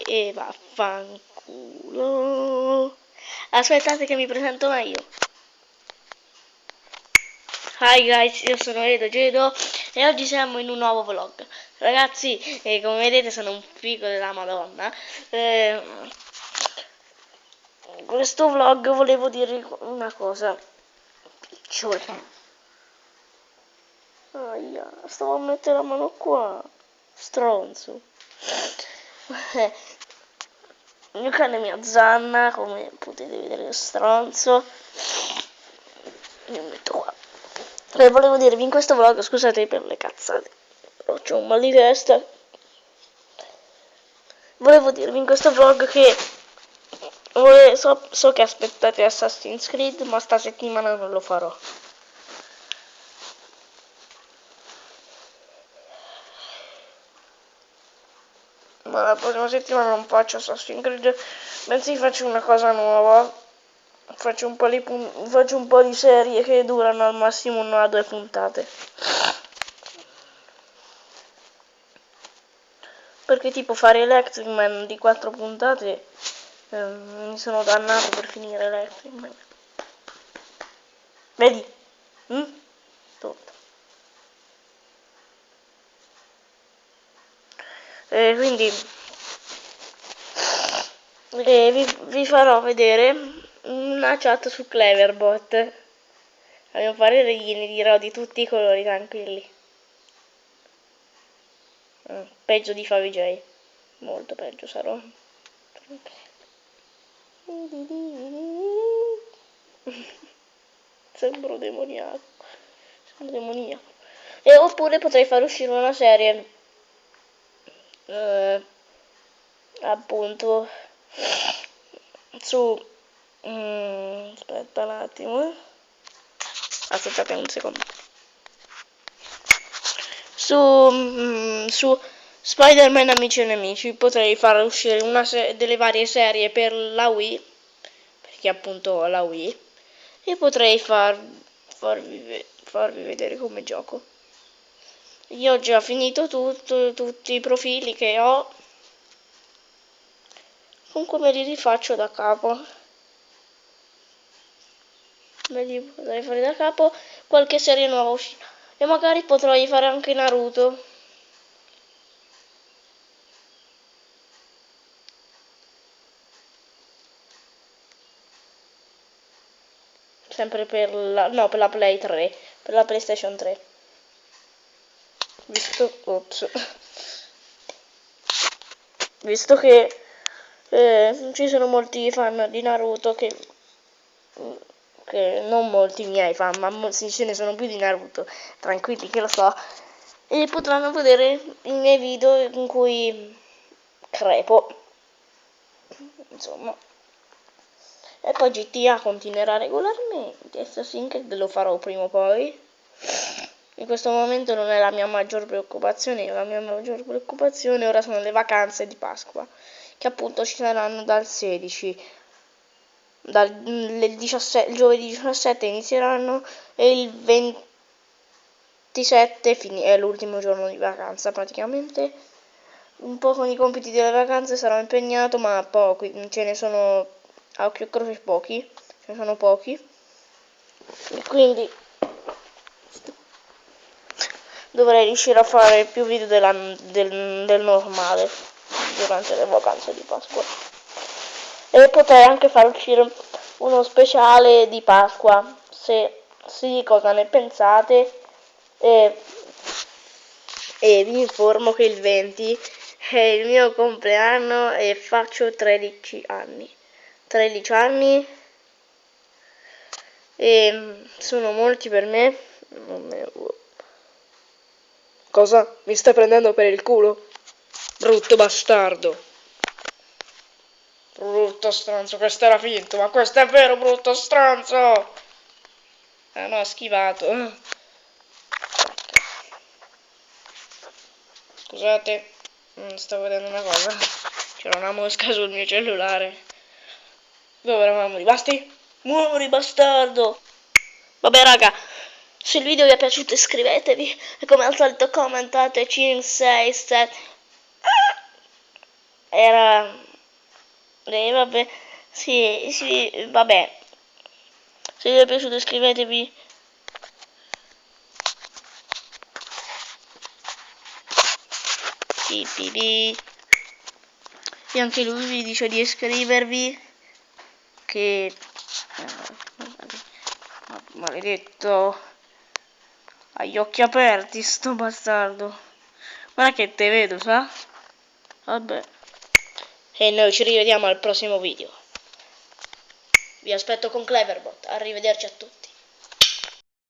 E vaffanculo. Aspettate che mi presento meglio. Hi guys, io sono Gedo e oggi siamo in un nuovo vlog. Ragazzi, come vedete sono un figo della Madonna. Questo vlog volevo dirvi una cosa. Piccione. Aia, stavo a mettere la mano qua. Stronzo. Il mio cane mi azzanna, come potete vedere, stronzo. Mi metto qua. E volevo dirvi in questo vlog, scusate per le cazzate, però c'ho un mal di testa. Volevo dirvi in questo vlog che so che aspettate Assassin's Creed, ma sta settimana non lo farò. Ma la prossima settimana non faccio Assassin's Creed, bensì faccio una cosa nuova. Faccio un po' di serie che durano al massimo 1 o 2 puntate. Perché tipo fare Electric Man di 4 puntate mi sono dannato per finire Electric Man. Vedi? Tutto. Quindi vi farò vedere una chat su Cleverbot. A mio parere gliene dirò di tutti i colori, tranquilli. Peggio di Favij. Molto peggio sarò. Sembro demoniaco. E oppure potrei far uscire una serie appunto su aspetta un attimo, aspettate un secondo, su Spider-Man Amici e Nemici. Potrei far uscire delle varie serie per la Wii, perché appunto ho la Wii, e potrei farvi vedere come gioco. Io ho già finito tutti i profili che ho, comunque me li rifaccio da capo. Me li potrei fare da capo, qualche serie nuova uscita, e magari potrei fare anche Naruto. Sempre per la Play 3, per la PlayStation 3. Visto che ci sono molti fan di Naruto che non molti miei fan, ma ce ne sono più di Naruto, tranquilli che lo so, e potranno vedere i miei video in cui crepo, insomma. E poi GTA continuerà regolarmente, Assassin's Creed lo farò prima o poi. In questo momento non è la mia maggior preoccupazione, la mia maggior preoccupazione ora sono le vacanze di Pasqua, che appunto ci saranno dal 16, il giovedì 17 inizieranno e il 27 è l'ultimo giorno di vacanza praticamente. Un po' con i compiti delle vacanze sarò impegnato, ma pochi, ce ne sono a occhio e croce pochi, ce ne sono pochi, e quindi dovrei riuscire a fare più video del normale durante le vacanze di Pasqua, e potrei anche far uscire uno speciale di Pasqua, se sì, cosa ne pensate, e vi informo che il 20 è il mio compleanno e faccio 13 anni. 13 anni e sono molti per me. Cosa? Mi stai prendendo per il culo? Brutto bastardo. Brutto stronzo, questo era finto, ma questo è vero, brutto stronzo. Ah no, ha schivato. Scusate, stavo vedendo una cosa. C'era una mosca sul mio cellulare. Dove eravamo rimasti? Muori bastardo! Vabbè raga, se il video vi è piaciuto iscrivetevi e come al solito commentate 5, 6, 7 era... vabbè, sì, vabbè. Se vi è piaciuto iscrivetevi. E anche lui vi dice di iscrivervi. Che... maledetto. Ha gli occhi aperti sto bastardo. Guarda che te vedo, sa? Vabbè. E noi ci rivediamo al prossimo video. Vi aspetto con Cleverbot. Arrivederci a tutti.